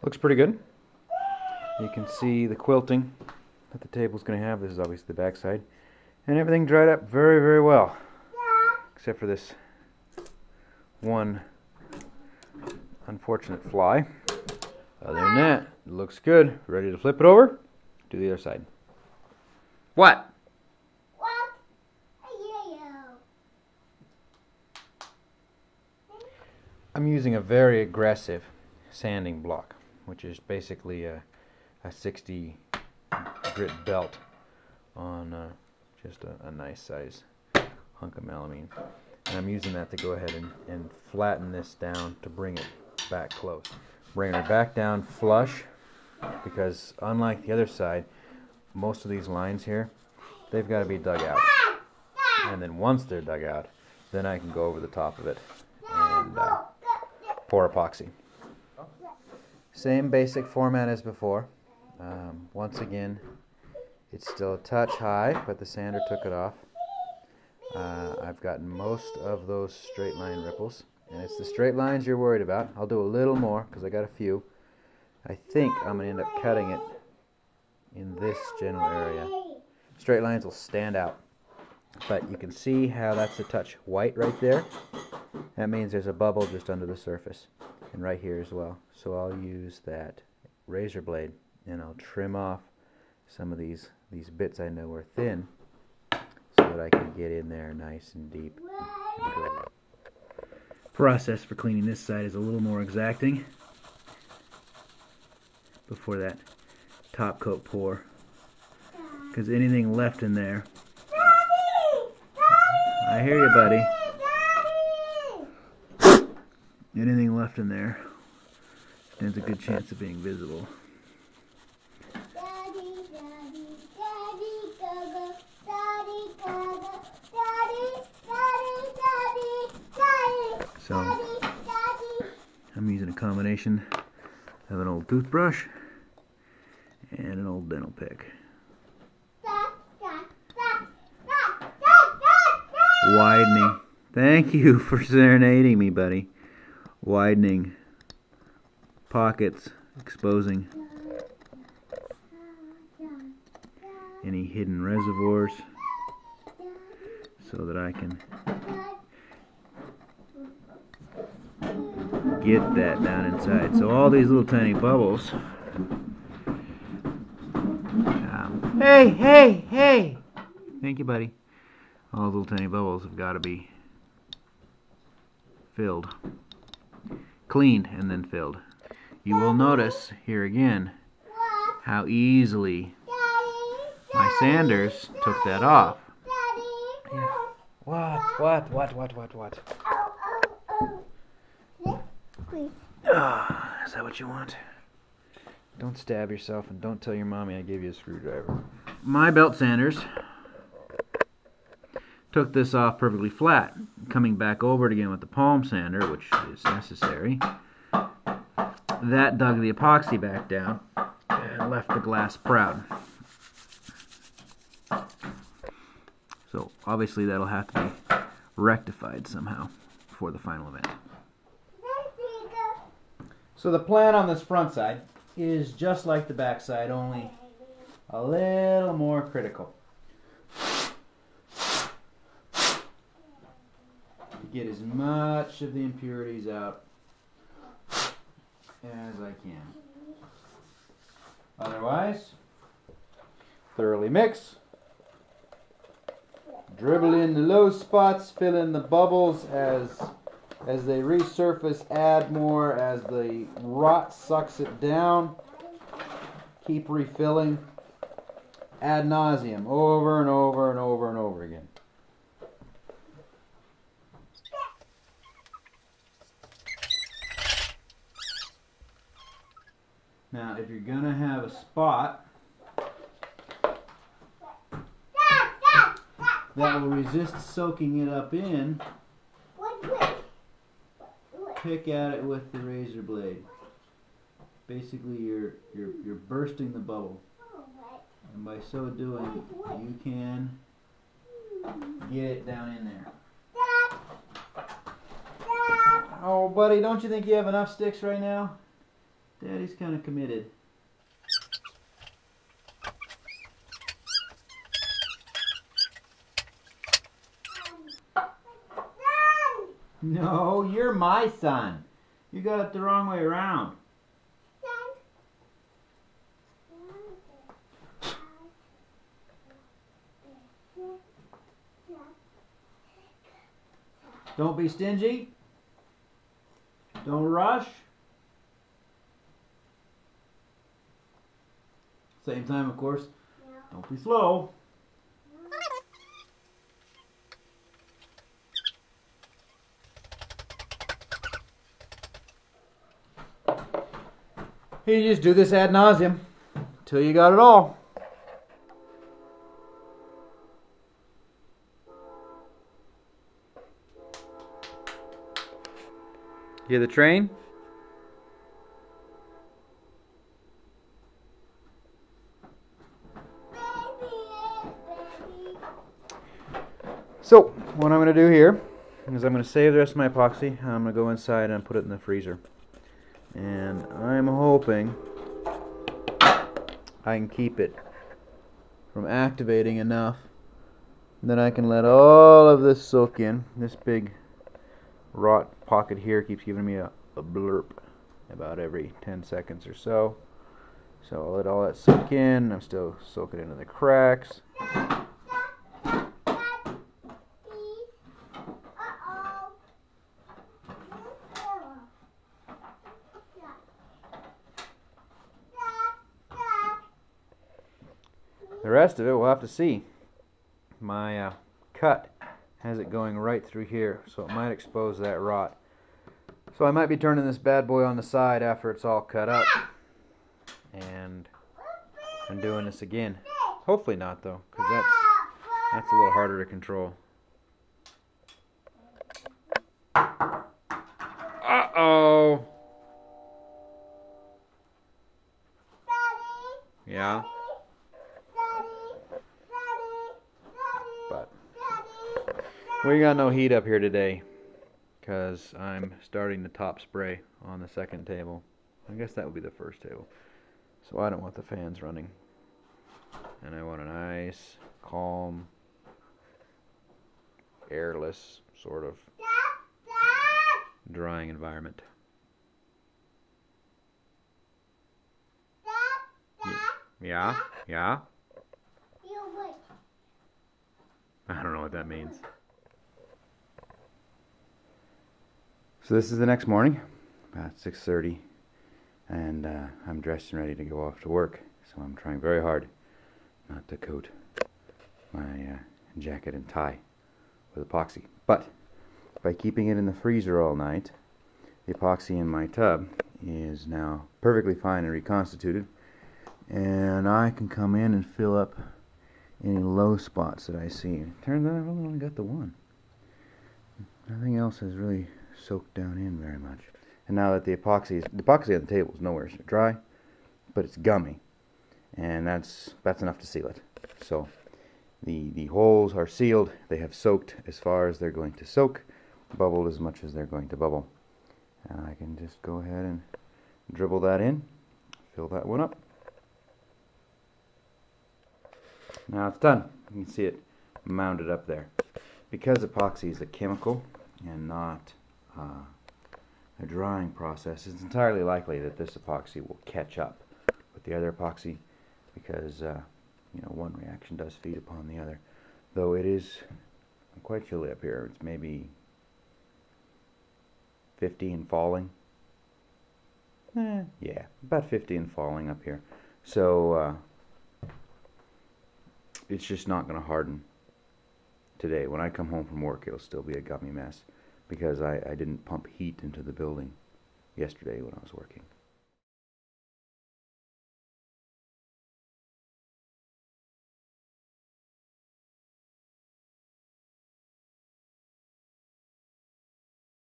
Looks pretty good. You can see the quilting that the table's going to have. This is obviously the back side. And everything dried up very, very well. Except for this one unfortunate fly. Other than that, it looks good. Ready to flip it over? Do the other side. What? I'm using a very aggressive sanding block, which is basically a 60 grit belt on just a nice size hunk of melamine. And I'm using that to go ahead and flatten this down to bring it back close. Bringing it back down flush, because unlike the other side, most of these lines here, they've got to be dug out. And then once they're dug out, then I can go over the top of it and pour epoxy. Same basic format as before. Once again, it's still a touch high, but the sander took it off. I've gotten most of those straight line ripples, and it's the straight lines you're worried about. I'll do a little more because I got a few. I think I'm going to end up cutting it in this general area. Straight lines will stand out, but you can see how that's a touch white right there. That means there's a bubble just under the surface, and right here as well. So I'll use that razor blade and I'll trim off some of these bits I know are thin, so that I can get in there nice and deep and good. Process for cleaning this side is a little more exacting before that top coat pour, because anything left in there, I hear you, buddy. Anything left in there stands a good chance of being visible. So I'm using a combination of an old toothbrush and an old dental pick. Widening. Thank you for serenading me, buddy. Widening pockets, exposing any hidden reservoirs so that I can get that down inside. So all these little tiny bubbles. Hey! Thank you, buddy. All those little tiny bubbles have got to be filled. Cleaned and then filled. You will notice here again how easily my sanders took that off. Yeah. What? Is that what you want? Don't stab yourself, and don't tell your mommy I gave you a screwdriver. My belt sanders took this off perfectly flat. Coming back over it again with the palm sander, which is necessary, that dug the epoxy back down and left the glass proud. So obviously that'll have to be rectified somehow for the final event. So the plan on this front side is just like the back side, only a little more critical. Get as much of the impurities out as I can. Otherwise, thoroughly mix, dribble in the low spots, fill in the bubbles as they resurface, add more as the rot sucks it down. Keep refilling ad nauseum, over and over and over and over again. Now, if you're going to have a spot that will resist soaking it up in, pick at it with the razor blade. Basically, you're bursting the bubble, and by so doing, you can get it down in there. Oh, buddy, don't you think you have enough sticks right now? Daddy's kind of committed. No, you're my son. You got it the wrong way around. Don't be stingy. Don't rush. Same time, of course. Don't be slow. You just do this ad nauseum till you got it all. Hear the train? So, what I'm going to do here is I'm going to save the rest of my epoxy. I'm going to go inside and put it in the freezer. And I'm hoping I can keep it from activating enough that I can let all of this soak in. This big rot pocket here keeps giving me a blurp about every 10 seconds or so. So I'll let all that soak in. I'm still soaking into the cracks. The rest of it we'll have to see. My cut has it going right through here, so it might expose that rot. So I might be turning this bad boy on the side after it's all cut up and doing this again. Hopefully not though, because that's a little harder to control. Uh-oh. Yeah. But we got no heat up here today because I'm starting the top spray on the second table. I guess that would be the first table. So I don't want the fans running. And I want a nice, calm, airless sort of drying environment. Yeah? Yeah? I don't know what that means. So this is the next morning, about 6:30, and I'm dressed and ready to go off to work. So I'm trying very hard not to coat my jacket and tie with epoxy. But by keeping it in the freezer all night, the epoxy in my tub is now perfectly fine and reconstituted, and I can come in and fill up any low spots that I see. It turns out I've only got the one. Nothing else has really soaked down in very much. And now that the epoxy on the table is nowhere dry, but it's gummy, and that's enough to seal it. So the holes are sealed. They have soaked as far as they're going to soak, bubbled as much as they're going to bubble. And I can just go ahead and dribble that in, fill that one up. Now it's done. You can see it mounted up there. Because epoxy is a chemical and not a drying process, it's entirely likely that this epoxy will catch up with the other epoxy because you know, one reaction does feed upon the other. Though it is quite chilly up here. It's maybe 15 falling. Yeah, about 15 falling up here. So it's just not going to harden today. When I come home from work, it'll still be a gummy mess because I didn't pump heat into the building yesterday when I was working.